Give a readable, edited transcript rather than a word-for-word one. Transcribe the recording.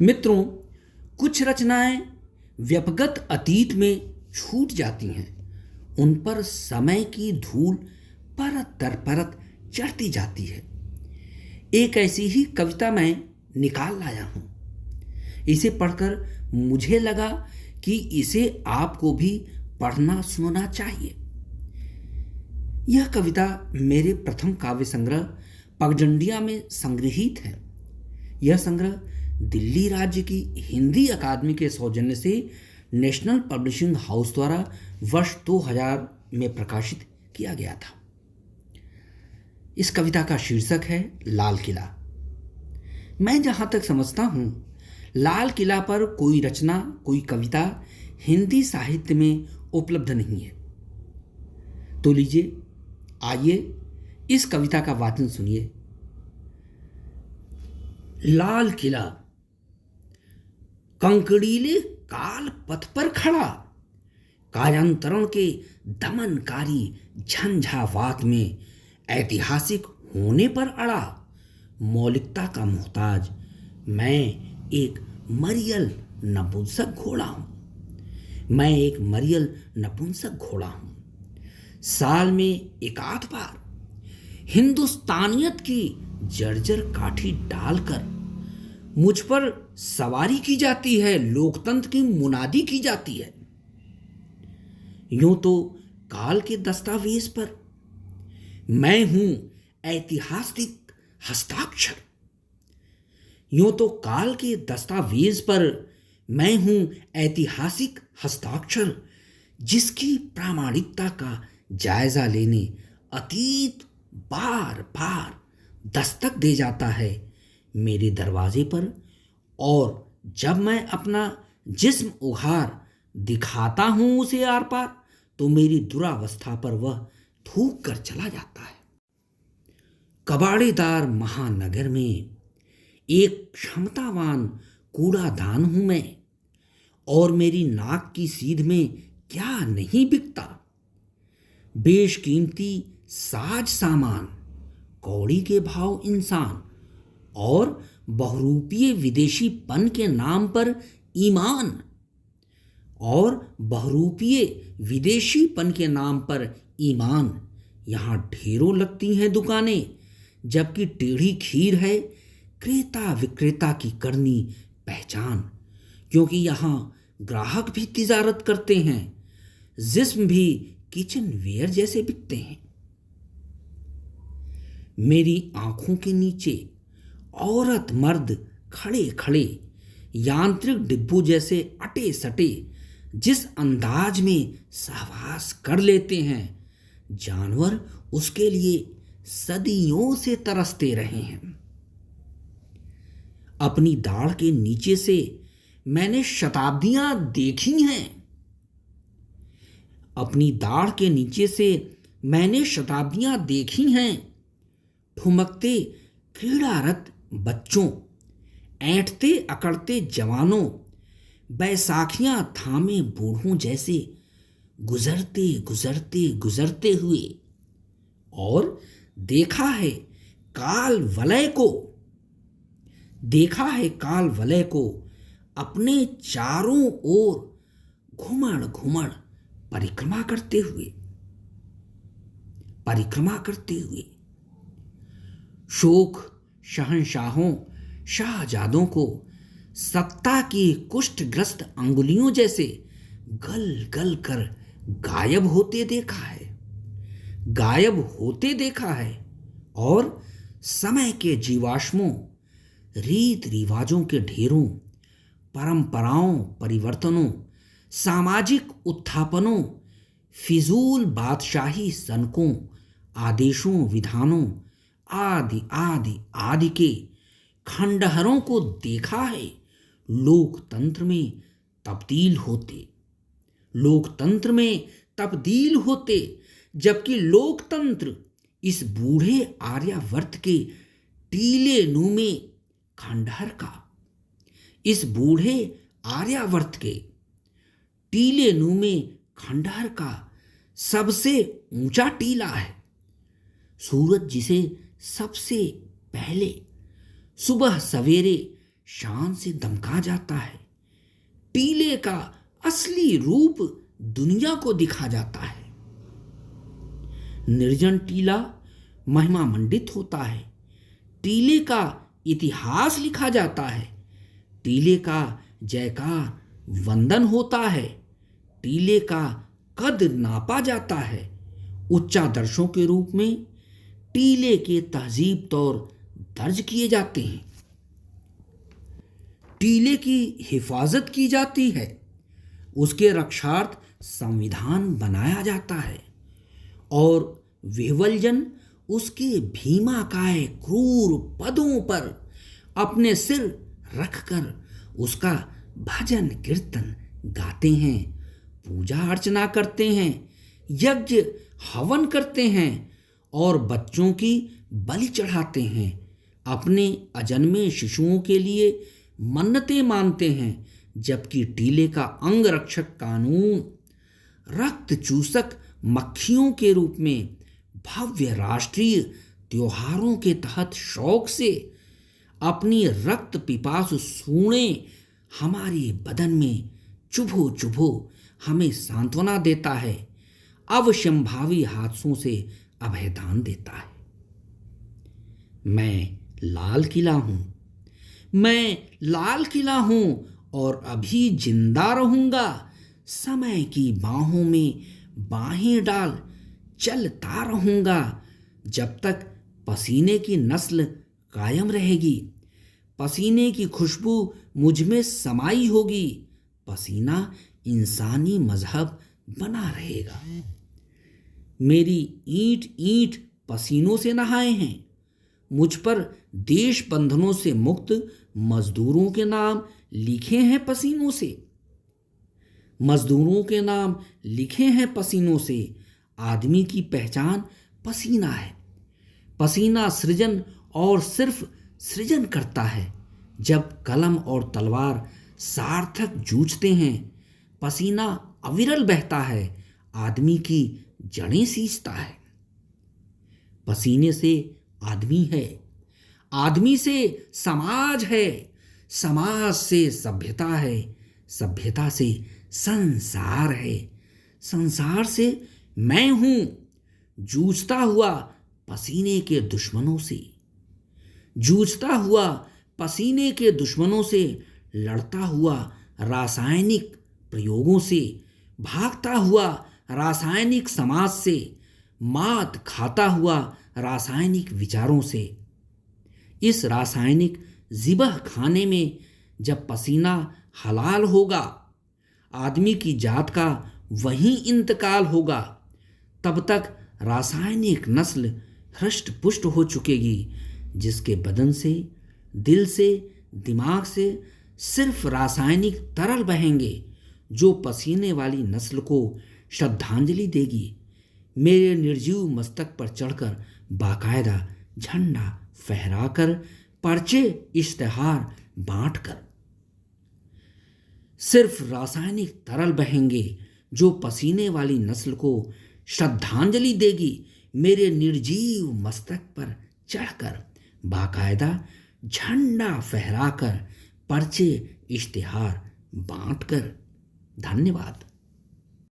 मित्रों, कुछ रचनाएं व्यपगत अतीत में छूट जाती हैं। उन पर समय की धूल परत दर परत चढ़ती जाती है। एक ऐसी ही कविता मैं निकाल लाया हूं। इसे पढ़कर मुझे लगा कि इसे आपको भी पढ़ना सुनना चाहिए। यह कविता मेरे प्रथम काव्य संग्रह पगडंडिया में संग्रहित है। यह संग्रह दिल्ली राज्य की हिंदी अकादमी के सौजन्य से नेशनल पब्लिशिंग हाउस द्वारा वर्ष 2000 में प्रकाशित किया गया था। इस कविता का शीर्षक है लाल किला। मैं जहां तक समझता हूं, लाल किला पर कोई रचना, कोई कविता हिंदी साहित्य में उपलब्ध नहीं है। तो लीजिए, आइए इस कविता का वाचन सुनिए। लाल किला। कंकड़ीले काल पथ पर खड़ा, कायांतरण के दमनकारी झंझावात में ऐतिहासिक होने पर अड़ा, मौलिकता का मोहताज मैं एक मरियल नपुंसक घोड़ा हूं। मैं एक मरियल नपुंसक घोड़ा हूं। साल में एक आध बार हिंदुस्तानियत की जर्जर काठी डालकर मुझ पर सवारी की जाती है, लोकतंत्र की मुनादी की जाती है। यूं तो काल के दस्तावेज पर मैं हूं ऐतिहासिक हस्ताक्षर। यूं तो काल के दस्तावेज पर मैं हूं ऐतिहासिक हस्ताक्षर, जिसकी प्रामाणिकता का जायजा लेने अतीत बार बार दस्तक दे जाता है मेरे दरवाजे पर। और जब मैं अपना जिस्म उघार दिखाता हूं उसे आर पार, तो मेरी दुरावस्था पर वह थूक कर चला जाता है। कबाड़ेदार महानगर में एक क्षमतावान कूड़ादान हूं मैं, और मेरी नाक की सीध में क्या नहीं बिकता। बेशकीमती साज सामान, कौड़ी के भाव इंसान, और बहुरूपीय विदेशीपन के नाम पर ईमान। और बहुरूपीय विदेशीपन के नाम पर ईमान। यहाँ ढेरों लगती हैं दुकानें, जबकि टेढ़ी खीर है क्रेता विक्रेता की करनी पहचान। क्योंकि यहाँ ग्राहक भी तिजारत करते हैं, जिस्म भी किचन वेयर जैसे बिकते हैं। मेरी आंखों के नीचे औरत मर्द खड़े खड़े यांत्रिक डिब्बों जैसे अटे सटे जिस अंदाज में सहवास कर लेते हैं, जानवर उसके लिए सदियों से तरसते रहे हैं। अपनी दाढ़ के नीचे से मैंने शताब्दियां देखी हैं। अपनी दाढ़ के नीचे से मैंने शताब्दियां देखी हैं। ठुमकते क्रीड़ारत बच्चों, ऐंठते अकड़ते जवानों, बैसाखियां थामे बूढ़ों जैसे गुजरते गुजरते गुजरते हुए। और देखा है काल वलय को, देखा है काल वलय को अपने चारों ओर घुमड़ घुमड़ परिक्रमा करते हुए, परिक्रमा करते हुए। शोक शहंशाहों शाहजादों को सत्ता की कुष्ठग्रस्त अंगुलियों जैसे गल गल कर गायब होते देखा है, गायब होते देखा है। और समय के जीवाश्मों, रीत रिवाजों के ढेरों, परंपराओं परिवर्तनों, सामाजिक उत्थापनों, फिजूल बादशाही सनकों, आदेशों विधानों आदि आदि आदि के खंडहरों को देखा है लोकतंत्र में तब्दील होते, लोकतंत्र में तब्दील होते। जबकि लोकतंत्र इस बूढ़े आर्यावर्त के टीले नुमे खंडहर का, इस बूढ़े आर्यावर्त के टीले नुमे खंडहर का सबसे ऊंचा टीला है। सूरज जिसे सबसे पहले सुबह सवेरे शान से दमका जाता है। टीले का असली रूप दुनिया को दिखा जाता है। निर्जन टीला महिमा मंडित होता है। टीले का इतिहास लिखा जाता है। टीले का जयकार वंदन होता है। टीले का कद नापा जाता है। उच्चादर्शों के रूप में टीले के तहजीब तौर दर्ज किए जाते हैं। टीले की हिफाजत की जाती है। उसके रक्षार्थ संविधान बनाया जाता है और विह्वलजन उसके भीमाकाय क्रूर पदों पर अपने सिर रखकर उसका भजन कीर्तन गाते हैं, पूजा अर्चना करते हैं, यज्ञ हवन करते हैं और बच्चों की बलि चढ़ाते हैं। अपने अजन्मे शिशुओं के लिए मन्नतें मानते हैं, जबकि टीले का अंग रक्षक कानून रक्त चूसक मक्खियों के रूप में भव्य राष्ट्रीय त्योहारों के तहत शौक से अपनी रक्त पिपासु सूणें हमारे बदन में चुभो चुभो हमें सांत्वना देता है, अवश्यंभावी हादसों से अभयदान देता है। मैं लाल किला हूं, मैं लाल किला हूं और अभी जिंदा रहूंगा। समय की बाहों में बाहें डाल चलता रहूंगा जब तक पसीने की नस्ल कायम रहेगी। पसीने की खुशबू मुझ में समाई होगी। पसीना इंसानी मजहब बना रहेगा। मेरी ईंट ईंट पसीनों से नहाए हैं। मुझ पर देश बंधनों से मुक्त मजदूरों के नाम लिखे हैं पसीनों से। मजदूरों के नाम लिखे हैं पसीनों से। आदमी की पहचान पसीना है। पसीना सृजन और सिर्फ सृजन करता है। जब कलम और तलवार सार्थक जूझते हैं, पसीना अविरल बहता है, आदमी की जड़ें सींचता है। पसीने से आदमी है, आदमी से समाज है, समाज से सभ्यता है, सभ्यता से संसार है, संसार से मैं हूं, जूझता हुआ पसीने के दुश्मनों से, जूझता हुआ पसीने के दुश्मनों से, लड़ता हुआ रासायनिक प्रयोगों से, भागता हुआ रासायनिक समाज से, मात खाता हुआ रासायनिक विचारों से। इस रासायनिक ज़िबह खाने में जब पसीना हलाल होगा, आदमी की जात का वहीं इंतकाल होगा। तब तक रासायनिक नस्ल हृष्ट पुष्ट हो चुकेगी, जिसके बदन से, दिल से, दिमाग से सिर्फ रासायनिक तरल बहेंगे, जो पसीने वाली नस्ल को श्रद्धांजलि देगी। मेरे निर्जीव मस्तक पर चढ़कर बाकायदा झंडा फहराकर, पर्चे इश्तेहार बांटकर। सिर्फ रासायनिक तरल बहेंगे, जो पसीने वाली नस्ल को श्रद्धांजलि देगी। मेरे निर्जीव मस्तक पर चढ़कर बाकायदा झंडा फहराकर, पर्चे इश्तिहार बांटकर। धन्यवाद।